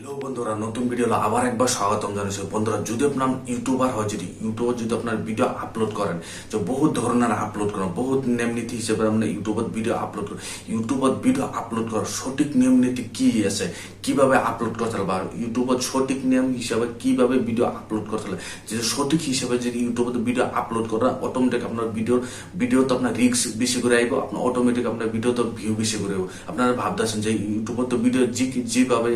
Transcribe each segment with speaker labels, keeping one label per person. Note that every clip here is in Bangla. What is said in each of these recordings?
Speaker 1: হ্যালো বন্ধুরা, নতুন ভিডিও আবার একবার স্বাগতম জানাচ্ছি। বন্ধুরা, যদি আপনার ইউটিউবার হয়, ইউটিউবার যদি আপনার ভিডিও আপলোড করেন, যে বহুত ধরনের আপলোড করেন, বহুত নিয়ম নীতি হিসেবে আপনার ইউটিউবত ভিডিও আপলোড করেন। ইউটিউবত ভিডিও আপলোড করার সঠিক নিয়ম নীতি কি আছে, কিভাবে আপলোড করতে হবে, বা ইউটিউবত সঠিক নিয়ম হিসাবে কিভাবে ভিডিও আপলোড করতে হবে, যে সঠিক হিসাবে যদি ইউটিউবত ভিডিও আপলোড করেন, অটোমেটিক আপনার ভিডিও তো আপনার রিস্ক বেশি করে আইব, আপনার অটোমেটিক আপনার ভিডিও তো ভিউ বেশি করে আইব। আপনারা ভাবতেছেন যে ইউটিউবত তো ভিডিও যেভাবে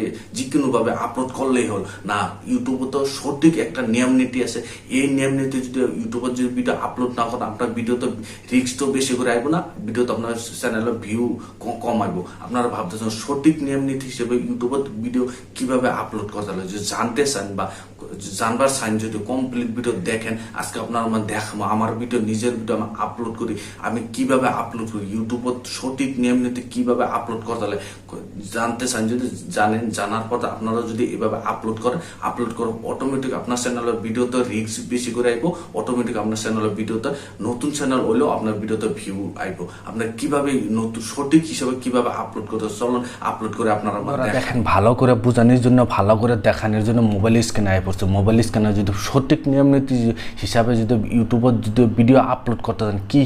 Speaker 1: ভাবে আপলোড করলেই হল না। ইউটিউবে তো সঠিক একটা নিয়ম নীতি আছে। এই নিয়ম নীতি যদি ইউটিউবে যদি ভিডিও আপলোড না করেন, আপনার ভিডিও তো রিস্ক তো বেশি করে আইব না, ভিডিও তো আপনার চ্যানেলের ভিউ কম আইব। আপনারা ভাবতেছেন সঠিক নিয়ম নীতি হিসেবে ইউটিউবে ভিডিও কিভাবে আপলোড করতে হবে, যদি জানতে চান বা জানবার চান, যদি কমপ্লিট ভিডিও দেখেন। আজকে আপনার দেখাবো আমার ভিডিও, নিজের ভিডিও আমি আপলোড করি, আমি কিভাবে আপলোড করি, ইউটিউবত সঠিক নিয়ম নীতি কিভাবে আপলোড করতে হবে জানতে চান। যদি জানার পর আপনারা যদি এভাবে আপলোড করেন, অটোমেটিক আপনার চ্যানেলের ভিডিওতে রিস্ক বেশি করে আইব, অটোমেটিক আপনার চ্যানেলের ভিডিওতে নতুন চ্যানেল হইলেও আপনার ভিডিওতে ভিউ আইব। আপনার কিভাবে নতুন সঠিক হিসাবে কিভাবে আপলোড করতে, চলুন আপলোড করে আপনারা দেখেন। ভালো করে বোঝানোর জন্য, ভালো করে দেখানোর জন্য মোবাইল স্ক্যানে আই পড়ছে। মোবাইল স্ক্যানে যদি সঠিক নিয়ম নীতি হিসাবে যদি ইউটিউবে যদি ভিডিও আপলোড করতে চান, কি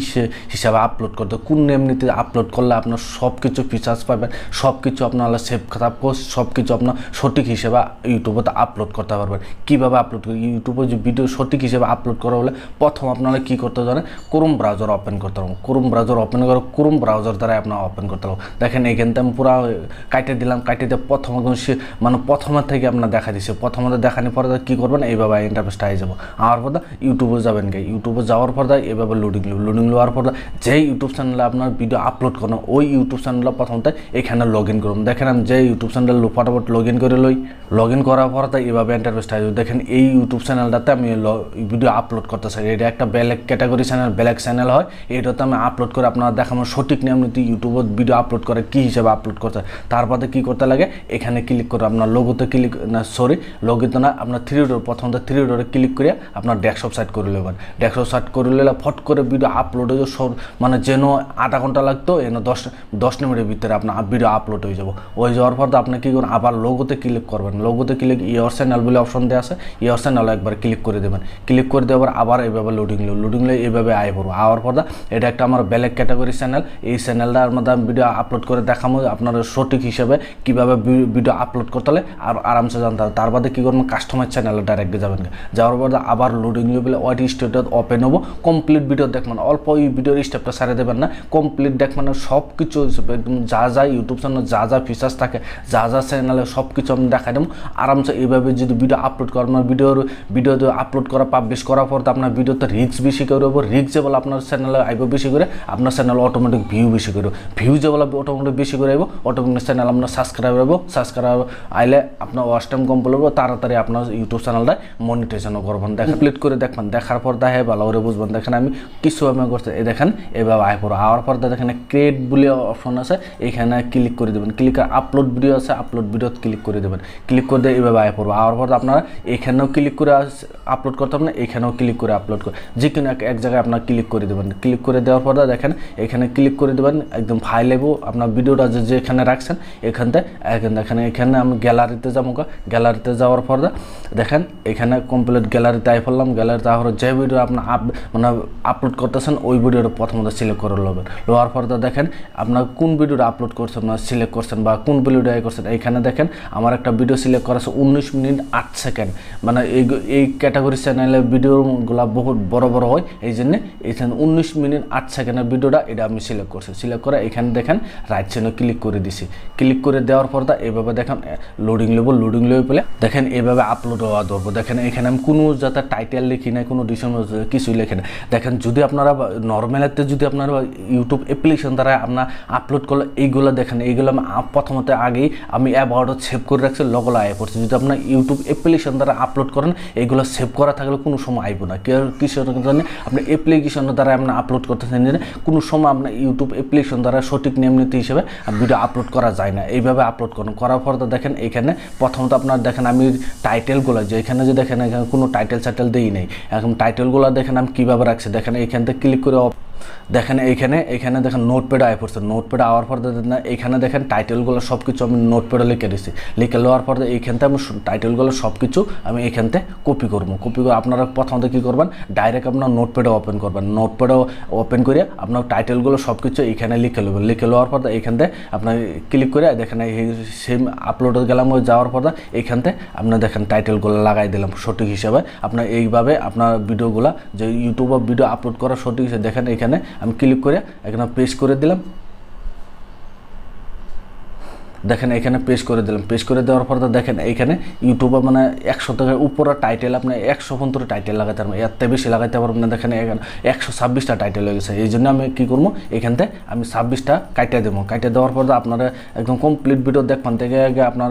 Speaker 1: হিসাবে আপলোড করতে, কোন নিয়ম নীতি আপলোড করলে আপনার সব কিছু ফিচার্স পাবেন, সব কিছু আপনার সেভ খারাপ সব কিছু আপনার সঠিক হিসেবে ইউটিউবে আপলোড করতে পারবেন। কিভাবে আপলোড করি, ইউটিউবে যে ভিডিও সঠিক হিসেবে আপলোড করা হলে প্রথম আপনারা কি করতে জানেন, ক্রোম ব্রাউজার ওপেন করতে হবে। ক্রোম ব্রাউজার ওপেন করে ক্রোম ব্রাউজার দ্বারা আপনার ওপেন করতে হবে। দেখেন এখান থেকে আমি পুরো কাটে দিলাম, কাটে দিয়ে প্রথমের থেকে আপনার দেখা দিচ্ছে। প্রথমে দেখানোর পরে কী করবেন, এইভাবে ইন্টারফেসটা হয়ে যাবো। আমার পর ইউটিউবে যাবেন, ইউটিউবে যাওয়ার পর এইভাবে লোডিং নেওয়ার পর যে ইউটিউব চ্যানেলে আপনার ভিডিও আপলোড করেন, ওই ইউটিউব চ্যানেলে প্রথমতে এখানে লগ ইন করুন। দেখেন আমি যে ইউটিউব চ্যানেল ফটাফট লগ ইন করে লগ ইন করার পর এইভাবে ইন্টারফেসটা হয়ে যাবে। দেখেন এই ইউটিউব চ্যানেলটাতে আমি ভিডিও আপলোড করতে চাই, এটা একটা black category channel, black channel হয়। এটাতে আমি আপলোড করে আপনারা দেখানো সঠিক নিয়ম নীতি ইউটিউবে ভিডিও আপলোড করে কী হিসাবে আপলোড করতে হয়। তারপরে কী করতে লাগে, এখানে ক্লিক করে আপনার লোগোতে ক্লিক লোগোতে না, আপনার প্রথমত থ্রি ডোরে ক্লিক করে আপনার ডেস্কটপ সাইট করে নেবেন। ডেস্কটপ সাইট করে নিলে ফট করে ভিডিও আপলোড হয়ে যাবে। যেন আধা ঘন্টা লাগতো, এনে 10 মিনিটের ভিতরে আপনার ভিডিও আপলোড হয়ে যাবো। হয়ে যাওয়ার পর আপনি কী করবেন, আবার লোগোতে ক্লিক করবেন। লোগোতে ক্লিক ইয়র চ্যানেল বলে অপশন দেওয়া আছে, ইয়র চ্যানেল একবার ক্লিক করে দেবেন। ক্লিক করে দেওয়ার আবার এইভাবে লোডিং এইভাবে আয় পড়বো। আওয়ার পর এটা একটা আমার ব্ল্যাক ক্যাটাগরি চ্যানেল। এই চ্যানেলটার মধ্যে আমি ভিডিও আপলোড করে দেখাবো আপনার সঠিক হিসেবে কীভাবে ভিডিও আপলোড করতে হলে আর আরামসে জানতে হবে। তার বাদে কী করবেন, কাস্টমার চ্যানেলে ডাইরেক্ট যাবেন। যাওয়ার পর আবার লোডিং বলে ওয়াইট স্টেটটা ওপেন হবো। কমপ্লিট ভিডিও দেখবেন, অল্প এই ভিডিওর স্টেপটা সারে দেবেন না, কমপ্লিট দেখবেন সব কিছু একদম যা ইউটিউব চ্যানেল যা ফিচার্স থাকে, যা চ্যানেলে সব কিছু আমি দেখাই দেবো। আরামসে এইভাবে যদি ভিডিও আপলোড করেন, আপনার ভিডিও আপলোড করা পাবলিশ করার পর আপনার ভিডিওতে রিস্ক বেশি করে হবো। রিস্ক যে বলে আপনার চ্যানেলে আইব বেশি করে, আপনার চ্যানেল অটোমেটিক ভিউ বেশি করে, ভিউ যে বলে অটোমেটিক বেশি করে আইব, অটোমেটিক চ্যানেল আপনার সাবস্ক্রাইব হবো। সাবস্ক্রাইব আইলে আপনার ওয়াচ টাইম কমপ্লিট হবো, তাড়াতাড়ি আপনার ইউটিউব চ্যানেলটা মনিটাইজেশনও করবেন। কমপ্লিট করে দেখবেন, দেখার পর দেখে ভালো করে বুঝবেন। দেখেন আমি কিছু আমি করতে দেখেন এভাবে আয় পড়ো। আওয়ার পর দেখেন ক্রিয়েট বলে অপশন আছে, এখানে ক্লিক করে দেবেন। ক্লিক করে আপলোড ভিডিও আছে, আপলোড ভিডিও ক্লিক করে দেবেন। ক্লিক করে দিয়ে এইভাবে আয় পড়বো। আওয়ার পর আপনারা এখানেও ক্লিক করে আপলোড করতে হবে না, এখানেও ক্লিক করে আপলোড করে যে কোনো এক জায়গায় আপনার ক্লিক করে দেবেন। ক্লিক করে দেওয়ার পর দেখেন এখানে ক্লিক করে দেবেন, একদম ফাইল এবো আপনার ভিডিওটা যেখানে রাখছেন এখানে আমি গ্যালারিতে যাবো। গ্যালারিতে যাওয়ার পর দেখেন এখানে কমপ্লিট গ্যালারিতে আই পড়লাম। গ্যালারিতে আবার যে ভিডিও আপনার আপলোড করতেছেন ওই ভিডিওটা প্রথমত সিলেক্ট করে নেবেন। নেওয়ার পর দেখেন আপনার কোন ভিডিওটা আপলোড করছেন, আপনার সিলেক্ট করছেন বা কোন ভিডিওটা করছেন। এইখানে দেখেন আমার একটা ভিডিও সিলেক্ট করা আছে 19 মিনিট 8 সেকেন্ড। মানে এই ক্যাটাগরি চ্যানেলে ভিডিওগুলো বহুত বড় হয়, এই জন্যে এইখানে 19 মিনিট 8 সেকেন্ডের ভিডিওটা এটা আমি সিলেক্ট করছি। সিলেক্ট করে এখানে দেখেন রাইট সাইডে ক্লিক করে দিছি। ক্লিক করে দেওয়ার পর এইভাবে দেখেন লোডিং লেবো পেলে দেখেন এইভাবে আপলোড হওয়া ধরবো। দেখেন এখানে আমি কোনো যাতে টাইটেল লিখি নাই, কোনো কিছুই লিখি না। দেখেন যদি আপনারা নর্মালেতে যদি আপনারা ইউটিউব অ্যাপ্লিকেশন দ্বারা আপনার আপলোড করলে এইগুলো দেখেন, এইগুলো আমি প্রথমত আগেই আমি অ্যাবাউটত সেভ করে রাখছি, লগলো আয় পড়ছে। যদি আপনার ইউটিউব অ্যাপ্লিকেশন দ্বারা আপলোড করেন, এইগুলো সেভ করা থাকলে কোনো সময় আইব না। কিসের জন্য আপনি অ্যাপ্লিকেশন দ্বারা আপনার আপলোড করতেছেন, কোনো সময় আপনার ইউটিউব অ্যাপ্লিকেশন দ্বারা সঠিক নিয়ম নীতি হিসেবে ভিডিও আপলোড করা যায় না। এইভাবে আপলোড করুন। করার পর তো দেখেন এখানে প্রথমত আপনার দেখেন আমি টাইটেলগুলো যে এখানে যে দেখেন এখানে কোনো টাইটেল দিই নেই। এখন টাইটেলগুলো দেখেন আমি কীভাবে রাখছি। দেখেন এখান থেকে ক্লিক করে
Speaker 2: দেখেন এইখানে দেখেন নোটপ্যাড আয় পড়ছে, নোটপ্যাড আওয়ার পর এইখানে দেখেন টাইটেলগুলো সব কিছু আমি নোটপ্যাডে লিখে দিচ্ছি, লিখে লওয়ার পর এইখানতে আমি টাইটেলগুলো সব কিছু আমি এইখানতে কপি করবো। আপনারা প্রথমত কী করবেন, ডাইরেক্ট আপনার নোটপ্যাডে ওপেন করবেন, নোটপ্যাডে ওপেন করে আপনার টাইটেলগুলো সব কিছু এইখানে লিখে নেবেন। লিখে লওয়ার পর এইখানতে আপনার ক্লিক করে দেখেন এই সেম আপলোডে গেলাম, যাওয়ার পর এইখানতে আপনার দেখেন টাইটেলগুলো লাগাই দিলাম সঠিক হিসাবে। আপনার এইভাবে আপনার ভিডিওগুলো যে ইউটিউবে ভিডিও আপলোড করা সঠিক হিসেবে দেখেন এখানে আমি ক্লিক করে এখানে পেস্ট করে দিলাম। দেখেন এখানে পেস্ট করে দিলাম, পেস্ট করে দেওয়ার পর দেখেন এইখানে ইউটিউবে মানে 100 থেকে উপরে টাইটেল আপনি 150 টাইটেল লাগাইতে পারবেন, এত বেশি লাগাইতে পারবেন না। দেখেন এখানে 126টা টাইটেল হয়ে গেছে। এই জন্য আমি কী করবো, এখানতে আমি 26টা কাটিয়ে দেবো। কাটিয়ে দেওয়ার পর আপনারা একদম কমপ্লিট ভিডিও দেখবেন থেকে আগে আপনার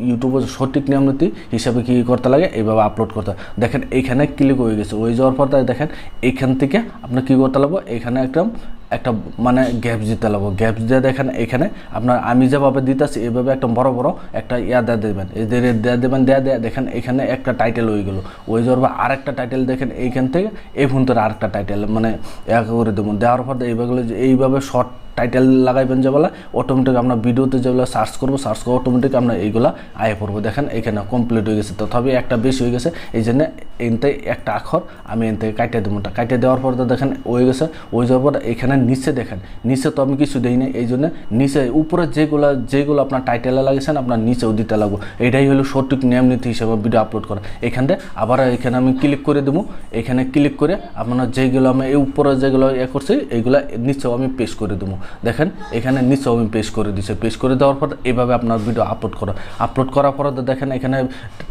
Speaker 2: ইউটিউবে সঠিক নিয়ম নীতি হিসাবে কী করতে লাগে এইভাবে আপলোড করতে। দেখেন এইখানে ক্লিক হয়ে গেছে, হয়ে যাওয়ার পর দেখেন এইখান থেকে আপনার কী করতে লাগবো, এখানে একটা মানে গ্যাপস দিতে লাগবো। গ্যাপস দিয়ে দেখেন এখানে আপনার আমি যেভাবে দিতেছি এইভাবে একটা বড় একটা দিয়ে দেবেন, এই দিয়ে দেবেন, দেয়া দেখেন এখানে একটা টাইটেল হয়ে গেলো। ওই যাওয়ার পর আরেকটা টাইটেল দেখেন এইখান থেকে এই ফোনটার আরেকটা টাইটেল মানে করে দেবেন। দেওয়ার পর এইভাবে শর্ট টাইটেল লাগাইবেন, যেগুলো অটোমেটিক আপনার ভিডিওতে যেগুলো সার্চ করবো অটোমেটিক আপনার এইগুলো আয়ে পড়বো। দেখেন এখানে কমপ্লিট হয়ে গেছে, তথাপি একটা বেশি হয়ে গেছে, এই জন্য এনতে একটা আখর আমি এনতে কাটিয়ে দেবো। কাটিয়ে দেওয়ার পর দেখেন হয়ে গেছে। হয়ে যাওয়ার পর এখানে নিচে দেখেন, নিচে তো আমি কিছু দিই না, এই জন্য নিচে উপরে যেগুলো আপনার টাইটেলে লাগিয়েছেন আপনার নিচেও দিতে লাগবো। এটাই হলো সঠিক নিয়ম নীতি হিসেবে ভিডিও আপলোড করা। এখানে আবার এখানে আমি ক্লিক করে দেবো, এখানে ক্লিক করে আপনার যেগুলো আমি এই উপরে যেগুলো করছি এইগুলো নিচেও আমি পেস্ট করে দেবো। দেখেন এখানে নিচেও আমি পেস্ট করে দিচ্ছি। পেস্ট করে দেওয়ার পর এইভাবে আপনার ভিডিও আপলোড করার পর দেখেন এখানে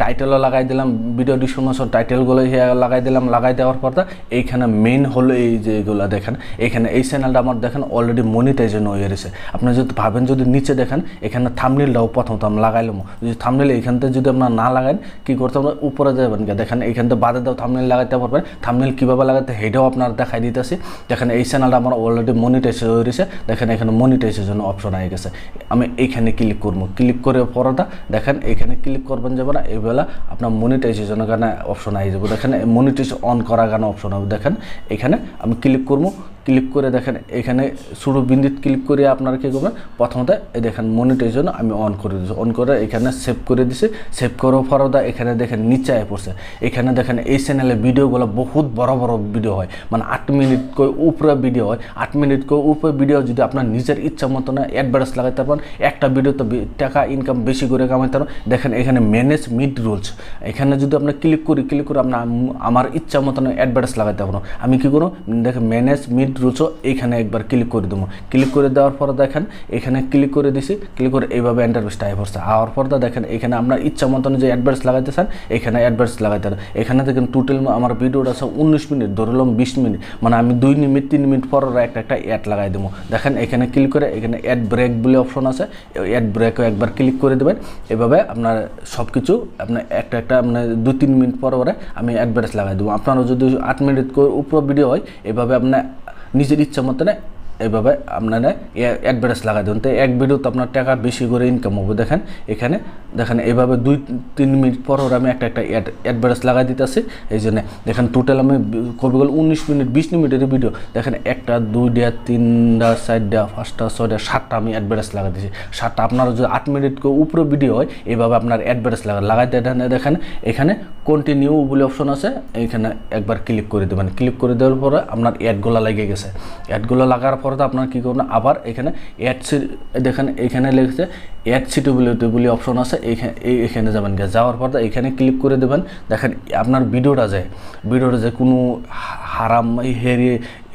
Speaker 2: টাইটেলও লাগাই দিলাম, ভিডিও ডিসক্রিপশন টাইটেলগুলো লাগাই দিলাম। লাগাই দেওয়ার পর এইখানে মেইন হলো এই যেগুলো দেখেন এখানে এই চ্যানেলটা আমার দেখেন অলরেডি মনিটাইজেশন হয়ে গেছে। আপনি যদি ভাবেন যদি নিচে দেখেন এখানে থাম্বনেলটাও প্রথমত আমি লাগাইলাম, যদি থাম্বনেল এইখান থেকে যদি আপনার না লাগান কী করতে হবে, উপরে যাবেন দেখেন এইখান থেকে বাদে দাও থাম্বনেল লাগাইতে পারবেন। থাম্বনেল কীভাবে লাগাতে সেটাও আপনার দেখাই দিতেছি। দেখেন এই চ্যানেলটা আমার অলরেডি মনিটাইজেশন হয়ে গেছে। দেখেন এখানে মনিটাইজেশন অপশন হয়ে গেছে, আমি এইখানে ক্লিক করবো। ক্লিক করে পরটা দেখেন এখানে ক্লিক করবেন যাবে না, এইবেলা আপনার মনিটাইজেশনের কারণে অপশন আই যাবো। দেখেন মনিটাইজেশন অন করার কারণে অপশন হবে। দেখেন এখানে আমি ক্লিক করবো, ক্লিক করে দেখেন এখানে ছোটো বিন্দুতে ক্লিক করে আপনারা কী করবেন, প্রথমত এই দেখেন মনিটাইজেশন আমি অন করে দিচ্ছি। অন করে এখানে সেভ করে দিছি। সেভ করার পরটা এখানে দেখেন নিচে আয় পড়ছে। এখানে দেখেন এই চ্যানেলে ভিডিওগুলো বহুত বড় ভিডিও হয়, মানে 8 মিনিট করে উপরে ভিডিও হয়। 8 মিনিট করে উপরে ভিডিও যদি আপনার নিজের ইচ্ছা মতো না অ্যাডভার্টাইজ লাগাইতে পারেন, একটা ভিডিওতে টাকা ইনকাম বেশি করে কামাইতে পারেন। দেখেন এখানে ম্যানেজ মিড রুলস, এখানে যদি আপনার ক্লিক করে আপনার আমার ইচ্ছা মতো না অ্যাডভার্টাইজ লাগাইতে পারবো। আমি কী করবো, দেখেন ম্যানেজ মিড রুলসও এইখানে একবার ক্লিক করে দেবো। ক্লিক করে দেওয়ার পর দেখেন এখানে ক্লিক করে দিছি। ক্লিক করে এইভাবে ইন্টারভিউসটা আয় পড়ছে। আওয়ার পর দেখেন এখানে আপনার ইচ্ছা মতন যে অ্যাডভার্টাইজ লাগাইতে চান এখানে অ্যাডভার্টাইজ লাগাইতে পারেন। এখানে দেখেন টোটাল আমার ভিডিওটা আছে 19 মিনিট, ধরলাম 20 মিনিট, মানে আমি 2 মিনিট 3 মিনিট পর একটা অ্যাড লাগাই দেবো। দেখেন এখানে ক্লিক করে এখানে অ্যাড ব্রেক বলে অপশন আছে, অ্যাড ব্রেকও একবার ক্লিক করে দেবেন। এভাবে আপনার সব কিছু আপনার একটা মানে 2-3 মিনিট পর আমি অ্যাডভার্টাইজ লাগাই দেবো। আপনারও যদি 8 মিনিট উপর ভিডিও হয় এভাবে আপনার নিজের ইচ্ছা মতো এইভাবে আপনারা অ্যাডভার্টাইজ লাগাই দেবেন। তো এক ভিডিওতে আপনার টাকা বেশি করে ইনকাম হবে। দেখেন এখানে দেখেন এইভাবে 2-3 মিনিট পর আমি একটা অ্যাডভার্টাইজ লাগাই দিতেছি। এই জন্য দেখেন টোটাল আমি কবি গেল 19 মিনিট 20 মিনিটের ভিডিও। দেখেন 1টা 2টা 3টা 4টা 5টা 6টা 7টা আমি অ্যাডভার্টাইজ লাগাই দিয়েছি। 7টা আপনারা যদি 8 মিনিট উপরে ভিডিও হয় এইভাবে আপনার অ্যাডভার্টাইজ লাগাইতে দেখেন এখানে কন্টিনিউ বলে অপশন আছে, এখানে একবার ক্লিক করে দেবেন। ক্লিক করে দেওয়ার পরে আপনার অ্যাডগুলো লেগে গেছে। অ্যাডগুলো লাগার পরে আপনার কী করবেন, আবার এখানে অ্যাড দেখেন এখানে লিখেছে অ্যাড সিটেবিলিটি বলে অপশন আছে, এখানে যাবেন। যাওয়ার পর এখানে ক্লিক করে দেবেন। দেখেন আপনার ভিডিওটা যায় কোনো হারাম হেরি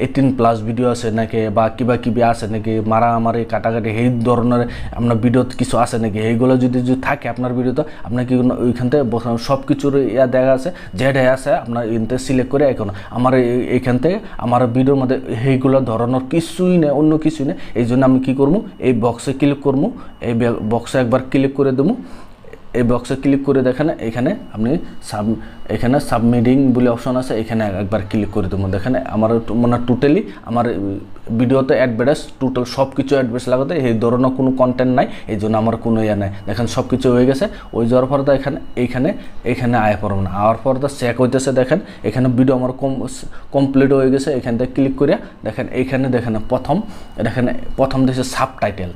Speaker 2: 18+ ভিডিও আছে নাকি বা কিবা আছে নাকি মারামারি কাটাকাটি এই ধরনের আপনার ভিডিওতে কিছু আছে নাকি, এইগুলো যদি থাকে আপনার ভিডিওতে আপনার কি ওইখান থেকে সব কিছুর দেখা আছে যেটা আছে আপনার এখান সিলেক্ট করে এখন আমার এইখান থেকে আমার ভিডিওর মধ্যে এইগুলো ধরানোর কিছুই নেই, অন্য কিছুই নেই। এই জন্য আমি কী করবো, এই বক্সে ক্লিক করবো, এই বক্সে একবার ক্লিক করে দেবো। এই বক্সে ক্লিক করে দেখেন এখানে আপনি এখানে সাবমিটিং বলে অপশন আছে, এখানে একবার ক্লিক করে দেবো। দেখেন আমার মানে টোটালি আমার ভিডিওতে অ্যাডভার্টাইজ টোটাল সব কিছু অ্যাডভার্টাইজ লাগাতে, এই ধরনের কোনো কন্টেন্ট নাই, এই জন্য আমার কোনো ইয়ে নাই। দেখেন সব কিছু হয়ে গেছে। ওই যাওয়ার পর এইখানে আয় পড়ব না, আওয়ার পর চেক হইতেছে। দেখেন এখানে ভিডিও আমার কমপ্লিট হয়ে গেছে। এখান থেকে ক্লিক করে দেখেন এইখানে দেখেন প্রথম দিয়েছে সাবটাইটেল।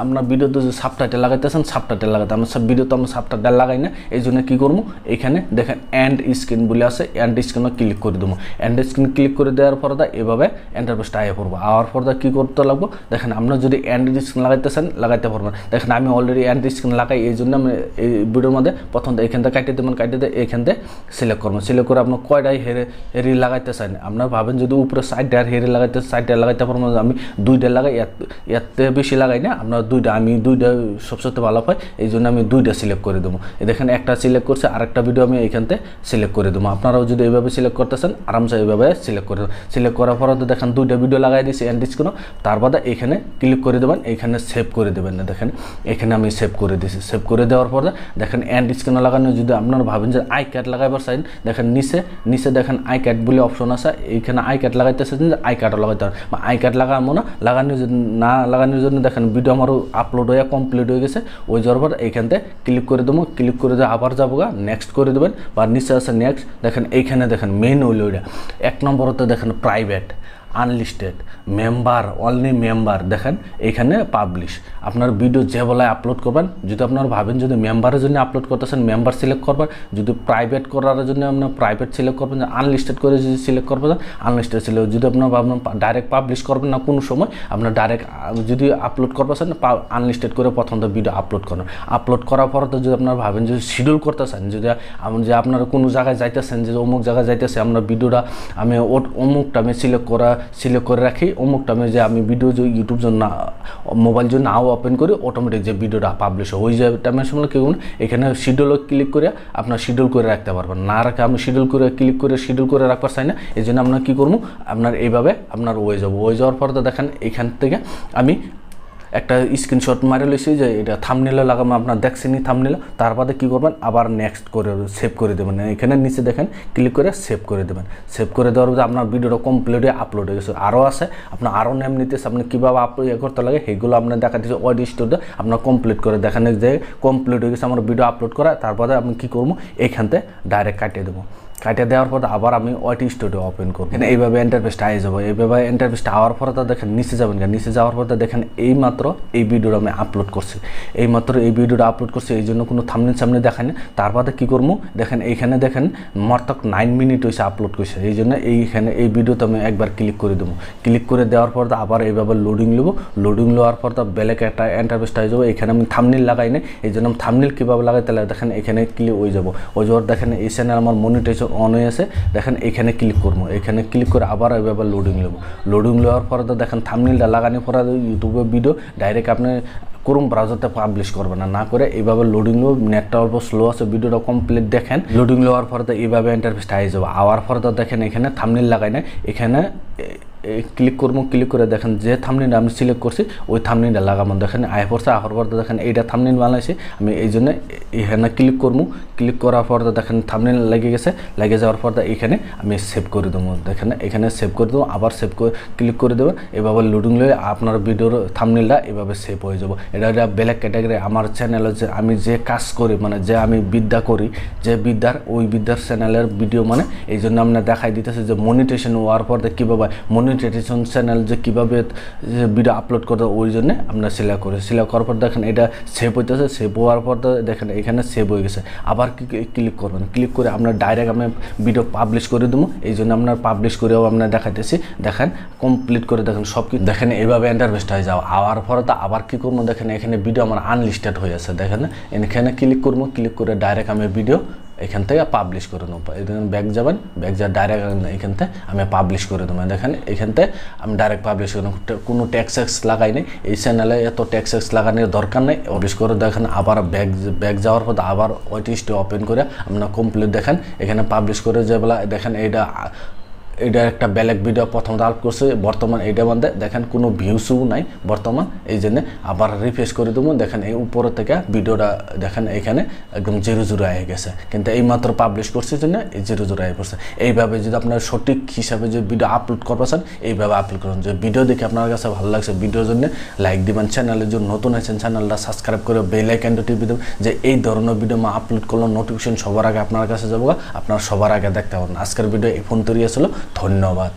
Speaker 2: আপনার ভিডিওতে যে সাবটাইটেল লাগাইতেছেন, সাবটাইটেল লাগাতে আমার সব ভিডিওতে আমরা সাবটাইটেল লাগাই না, এই জন্য কী করবো, এখানে দেখেন এন্ড স্ক্রিন বলে আছে, এন্ড স্ক্রিনে ক্লিক করে দেবো। এন্ড স্ক্রিন ক্লিক করে দেওয়ার পর এভাবে এন্টারপ্রাইজটা আয় পড়বো। আওয়ার পর কী করতে লাগবো, দেখেন আপনার যদি এন্ড স্ক্রিন লাগাইতেছেন লাগাইতে পারবেন। দেখেন আমি অলরেডি এন্ড স্ক্রিন লাগাই, এই জন্য আমি এই ভিডিওর মধ্যে প্রথম এখান থেকে কাটিয়ে দেবেন, কাটিয়ে দিয়ে এখান থেকে সিলেক্ট করবেন। সিলেক্ট করে আপনার কয়টাই হেরি লাগাইতে চান, আপনার ভাবেন যদি উপরে সাইডটা হেরি লাগাইতে সাইডটা লাগাইতে পারবেন। আমি 2টা লাগাই, এতে বেশি লাগাই না, আপনার 2টা, আমি 2টা সবচেয়ে ভালো হয়, এই জন্য আমি 2টা সিলেক্ট করে দেবো। দেখেন একটা সিলেক্ট করছে, আরেকটা ভিডিও আমি এইখান থেকে সিলেক্ট করে দেবো। আপনারাও যদি এইভাবে সিলেক্ট করতেছেন আরামসে এইভাবে সিলেক্ট করে দেবেন। সিলেক্ট করার পর দেখেন 2টা ভিডিও লাগাই দিয়েছি এন্ড স্ক্রিনে, তার বাদে এখানে ক্লিক করে দেবেন, এইখানে সেভ করে দেবেন। দেখেন এখানে আমি সেভ করে দিয়েছি। সেভ করে দেওয়ার পর দেখেন এন্ড স্ক্রিনে লাগানো, যদি আপনারা ভাবেন যে আই কার্ড লাগাইবার চাইন, দেখেন নিচে দেখেন আই কার্ড বলে অপশন আছে, এইখানে আই কার্ড লাগাইতেছেন যে আই কার্ডও লাগাইতে হবে, বা আই কার্ড লাগাবো না, লাগানোর জন্য দেখেন ভিডিও আমারও আপলোড হয়ে কমপ্লিট হয়ে গেছে। ওই যাওয়ার পর এইখান থেকে ক্লিক করে দেবো। ক্লিক করে দিয়ে আবার যাবো নেক্সট করে দেবেন, বা নিচে আছে নেক্সট। দেখেন এইখানে দেখেন মেইন হইল ওইটা 1 নম্বরতে দেখেন private, unlisted, member, only member. দেখেন এখানে পাবলিশ। আপনার ভিডিও যে বেলায় আপলোড করবেন, যদি আপনারা ভাবেন যদি মেম্বারের জন্য আপলোড করতেছেন মেম্বার সিলেক্ট করবেন, যদি প্রাইভেট করার জন্য আপনার প্রাইভেট সিলেক্ট করবেন, আনলিস্টেড করে যদি সিলেক্ট করবেন আনলিস্টেড সিলেক্ট। যদি আপনার ভাবেন ডাইরেক্ট পাবলিশ করবেন না কোনো সময়, আপনার ডাইরেক্ট যদি আপলোড করতেছেন আনলিস্টেড করে প্রথমত ভিডিও আপলোড করবেন। আপলোড করার পর তো যদি আপনারা ভাবেন যদি শিডিউল করতেছেন, যদি যে আপনারা কোনো জায়গায় যাইতেছেন, যে অমুক জায়গায় যাইতেছে, আপনার ভিডিওটা আমি অমুকটা আমি সিলেক্ট করে রাখি, অমুকটা আমি যে আমি ভিডিও যে ইউটিউব জন্য মোবাইল জন্য নাও ওপেন করি, অটোমেটিক যে ভিডিওটা পাবলিশ হয় ওই যে টাইমের সময় কী করুন, এখানে শিডিউলে ক্লিক করে আপনার শিডিউল করে রাখতে পারবেন। না রাখে আমি শিডিউল করে ক্লিক করে শিডিউল করে রাখতে চাই না, এই জন্য আপনার কী করবো, আপনার এইভাবে আপনার ওয়ে যাবো। ওয়ে যাওয়ার পর তো দেখেন এখান থেকে আমি একটা স্ক্রিনশট মারে লইছি যে এটা থাম্বনেলে লাগাবো, আপনার দেখছেনই থাম্বনেলে। তার বাদে কী করবেন, আবার নেক্সট করে সেভ করে দেবেন। এখানে নিচে দেখেন ক্লিক করে সেভ করে দেবেন। সেভ করে দেওয়ার পরে আপনার ভিডিওটা কমপ্লিট হয়ে আপলোড হয়ে গেছে। আরও আছে, আপনার আরও নেম নিতেছে, আপনি কীভাবে করতে লাগে সেগুলো আপনার দেখা দিচ্ছে ওয়াইড স্টোরে আপনার কমপ্লিট করে দেখেন যে কমপ্লিট হয়ে গেছে আমার ভিডিও আপলোড করা। তারপরে আমি কী করবো, এইখান থেকে ডাইরেক্ট কাটিয়ে দেবো। কাটিয়ে দেওয়ার পর আবার আমি ওয়াইটি স্টুডিও ওপেন করবো। এইভাবে ইন্টারফেসটা আই যাবো। এইভাবে ইন্টারফেসটা আওয়ার পরে তো দেখেন নিচে যাবেন, নিচে যাওয়ার পর দেখেন এইমাত্র এই ভিডিওটা আমি আপলোড করছি, এইমাত্র এই ভিডিওটা আপলোড করছি, এই জন্য কোনো থাম্বনেল সামনে দেখায় না। তারপরে কী করবো, দেখেন এইখানে দেখেন মাত্র 9 মিনিট হয়েছে আপলোড করছে, এই জন্য এইখানে এই ভিডিওতে আমি একবার ক্লিক করে দেবো। ক্লিক করে দেওয়ার পর আবার এইভাবে লোডিং নেবো। লোডিং নেওয়ার পর তো বেলেগ একটা ইন্টারফেসটা হয়ে যাবো। এখানে আমি থাম্বনেল লাগাই না, এই জন্য আমি থাম্বনেল কীভাবে লাগাইতে লাগে দেখেন এখানে ক্লিক হয়ে যাবো। ওই যাওয়ার দেখেন এই চ্যানেল আমার মনিটাইজেশন অন হয়ে আছে, দেখেন এখানে ক্লিক করবো। এখানে ক্লিক করে আবার এইভাবে লোডিং নেবো। লোডিং নেওয়ার পরে তো দেখেন থাম্বনেলটা লাগানোর পরে ইউটিউবে ভিডিও ডাইরেক্ট আপনি করুন ব্রাউজারতে পাবলিশ করবেন না করে এইভাবে লোডিং লো, নেটটা অল্প স্লো আছে, ভিডিওটা কমপ্লিট দেখেন। লোডিং নেওয়ার পরে তো এইভাবে ইন্টারফেসটা হয়ে যাবে। আওয়ার পরে তো দেখেন এখানে থাম্বনেল লাগাই না, এখানে ক্লিক করবো। ক্লিক করে দেখেন যে থাম্বনেলটা আমি সিলেক্ট করছি ওই থাম্বনেলটা লাগাবো। দেখেন আয় পড়ছে, আসার পর তো দেখেন এইটা থাম্বনেল বানাইছি আমি, এই জন্য এখানে ক্লিক করবো। ক্লিক করার পর তো দেখেন থাম্বনেল লেগে গেছে, লেগে যাওয়ার পর তো এখানে আমি সেভ করে দেবো। দেখেন এখানে সেভ করে দেবো, আবার সেভ করে ক্লিক করে দেবেন। এভাবে লোডিং লয়ে আপনার ভিডিওর থাম্বনেলটা এভাবে সেভ হয়ে যাবো। এটা ব্ল্যাক ক্যাটাগরি। আমার চ্যানেলে যে আমি যে কাজ করি, মানে যে আমি বিদ্যা করি, যে বিদ্যার ওই বিদ্যার চ্যানেলের ভিডিও, মানে এই জন্য আমরা দেখাই দিতেছি যে মনিটেশন হওয়ার পর কীভাবে মনিটাইজেশন চ্যানেল যে কীভাবে ভিডিও আপলোড করতে, ওই জন্য আমরা সিলেক্ট করি। সিলেক্ট করার পর দেখেন এটা সেভ হইতেছে। সেভ হওয়ার পর দেখেন এখানে সেভ হয়ে গেছে। আবার ক্লিক করবেন। ক্লিক করে আপনার ডাইরেক্ট আমি ভিডিও পাবলিশ করে দেবো, এই জন্য আপনার পাবলিশ করেও আপনার দেখাইতেছি। দেখেন কমপ্লিট করে দেখেন সব কিছু দেখেন এইভাবে ইন্টারফেসটা হয়ে যাও। আওয়ার পরে তো আবার কী করবো, দেখেন এখানে ভিডিও আমার আনলিস্টেড হয়ে আছে। দেখেন এখানে ক্লিক করবো। ক্লিক করে ডাইরেক্ট আমি ভিডিও এখান থেকে পাবলিশ করে নেবো। এখানে ব্যাক যাবেন, ব্যাক যা ডাইরেক্ট এখান থেকে আমি পাবলিশ করে দেবো। দেখেন এখান থেকে আমি ডাইরেক্ট পাবলিশ করে নেবো, কোনো ট্যাক্স লাগাই নেই। এই চ্যানেলে এত ট্যাক্স লাগানোর দরকার নেই। পাবলিশ করে দেখেন আবার ব্যাক যাওয়ার পর আবার ওয়াইটি ওপেন করে আপনার কমপ্লিট দেখেন এখানে পাবলিশ করে যেবেলা দেখেন এইটা এটা একটা ব্যালেক ভিডিও প্রথমত আপলোড করছে, বর্তমান এটা মধ্যে দেখেন কোনো ভিউসও নাই বর্তমান, এই জন্য আবার রিফ্রেশ করে দেবো। দেখেন এই উপরে থেকে ভিডিওটা দেখেন এখানে একদম 0 হয়ে গেছে, কিন্তু এই মাত্র পাবলিশ করছে জন্য এই 0 হয়ে পড়ছে। এইভাবে যদি আপনার সঠিক হিসাবে যে ভিডিও আপলোড করবেন এইভাবে আপলোড করুন। যে ভিডিও দেখে আপনার কাছে ভালো লাগছে ভিডিওর জন্য লাইক দিবেন, চ্যানেলের জন্য নতুন আছেন চ্যানেলটা সাবস্ক্রাইব করে বেল আইকনটা টিপে দেবেন, যে এই ধরনের ভিডিও মা আপলোড করলাম নোটিফিকেশন সবার আগে আপনার কাছে যাবো, আপনার সবার আগে দেখতে পাবেন। আজকের ভিডিও এই ফোন তৈরি ছিল, ধন্যবাদ।